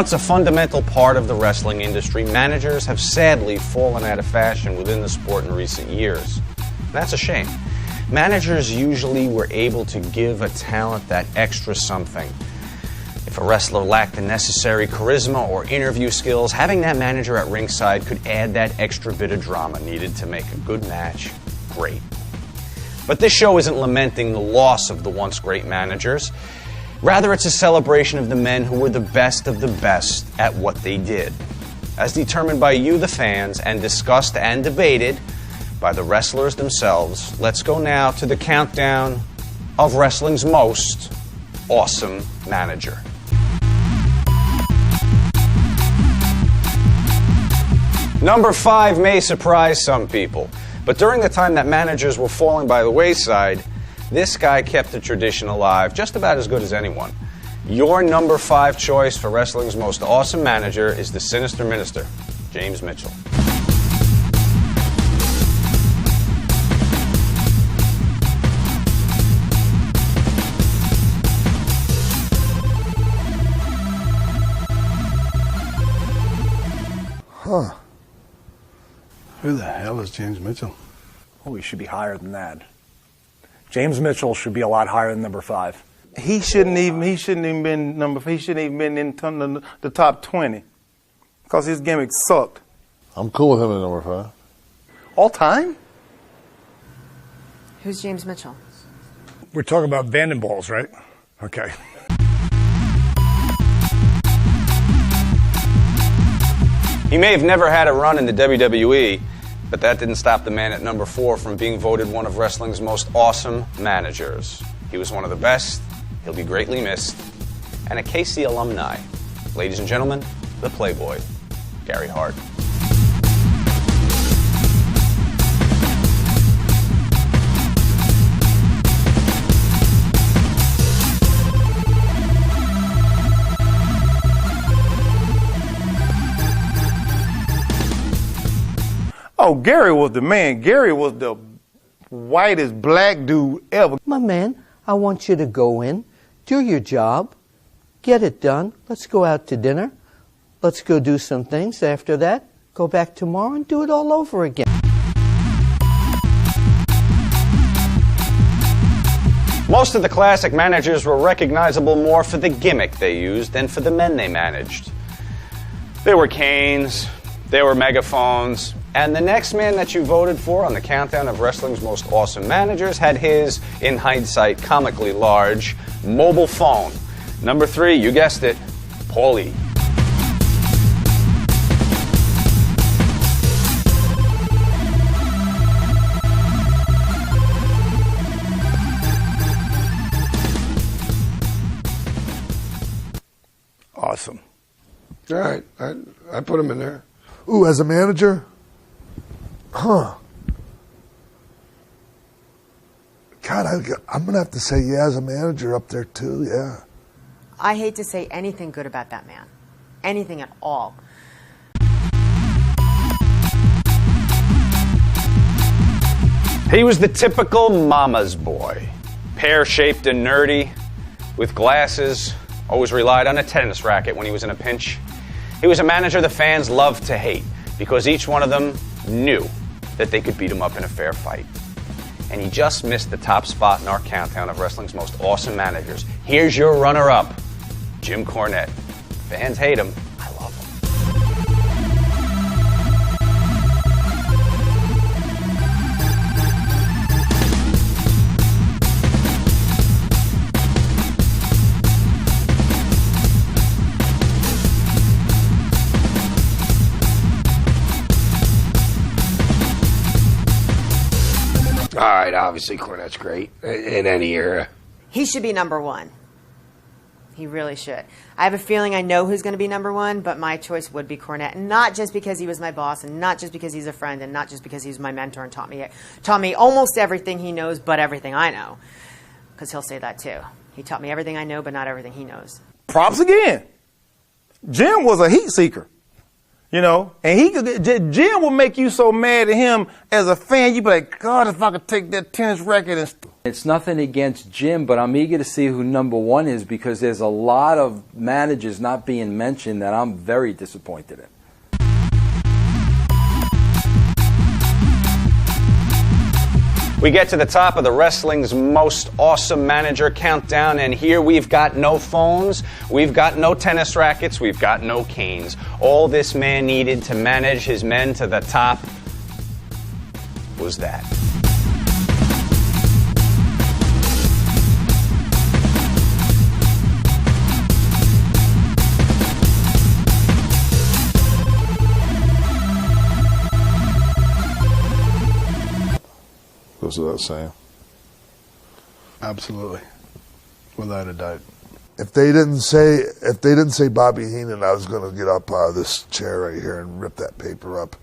Once a fundamental part of the wrestling industry, managers have sadly fallen out of fashion within the sport in recent years. That's a shame. Managers usually were able to give a talent that extra something. If a wrestler lacked the necessary charisma or interview skills, having that manager at ringside could add that extra bit of drama needed to make a good match great. But this show isn't lamenting the loss of the once great managers. Rather, it's a celebration of the men who were the best of the best at what they did. As determined by you, the fans, and discussed and debated by the wrestlers themselves, let's go now to the countdown of wrestling's most awesome manager. Number 5 may surprise some people, but during the time that managers were falling by the wayside, this guy kept the tradition alive just about as good as anyone. Your number 5 choice for wrestling's most awesome manager is the Sinister Minister, James Mitchell. Huh. Who the hell is James Mitchell? Oh, he should be higher than that. James Mitchell should be a lot higher than number 5. He shouldn't even been in the top 20 because his gimmick sucked. I'm cool with him at number 5. All time? Who's James Mitchell? We're talking about Vandenballs, right? Okay. He may have never had a run in the WWE, but that didn't stop the man at number 4 from being voted one of wrestling's most awesome managers. He was one of the best, he'll be greatly missed, and a KC alumni. Ladies and gentlemen, the Playboy, Gary Hart. Oh, Gary was the man. Gary was the whitest black dude ever. My man, I want you to go in, do your job, get it done. Let's go out to dinner. Let's go do some things. After that, go back tomorrow and do it all over again. Most of the classic managers were recognizable more for the gimmick they used than for the men they managed. There were canes, there were megaphones, and the next man that you voted for on the countdown of wrestling's most awesome managers had his, in hindsight, comically large mobile phone. Number 3, you guessed it, Paulie. Awesome. All right, I put him in there. Ooh, as a manager? Huh. God, I'm going to have to say, yeah, as a manager up there too, yeah. I hate to say anything good about that man. Anything at all. He was the typical mama's boy. Pear-shaped and nerdy, with glasses, always relied on a tennis racket when he was in a pinch. He was a manager the fans loved to hate, because each one of them knew that they could beat him up in a fair fight. And he just missed the top spot in our countdown of wrestling's most awesome managers. Here's your runner-up, Jim Cornette. Fans hate him. I love him. All right, obviously Cornette's great in any era. He should be number 1. He really should. I have a feeling I know who's going to be number 1, but my choice would be Cornette. And not just because he was my boss, and not just because he's a friend, and not just because he was my mentor and taught me almost everything he knows, but everything I know. Because he'll say that too. He taught me everything I know, but not everything he knows. Props again. Jim was a heat seeker. You know, and Jim will make you so mad at him as a fan, you be like, God, if I could take that tennis racket and It's nothing against Jim, but I'm eager to see who number 1 is because there's a lot of managers not being mentioned that I'm very disappointed in. We get to the top of the wrestling's most awesome manager countdown, and here we've got no phones, we've got no tennis rackets, we've got no canes. All this man needed to manage his men to the top was that. Goes without saying. Absolutely, without a doubt. If they didn't say Bobby Heenan, I was going to get up out of this chair right here and rip that paper up.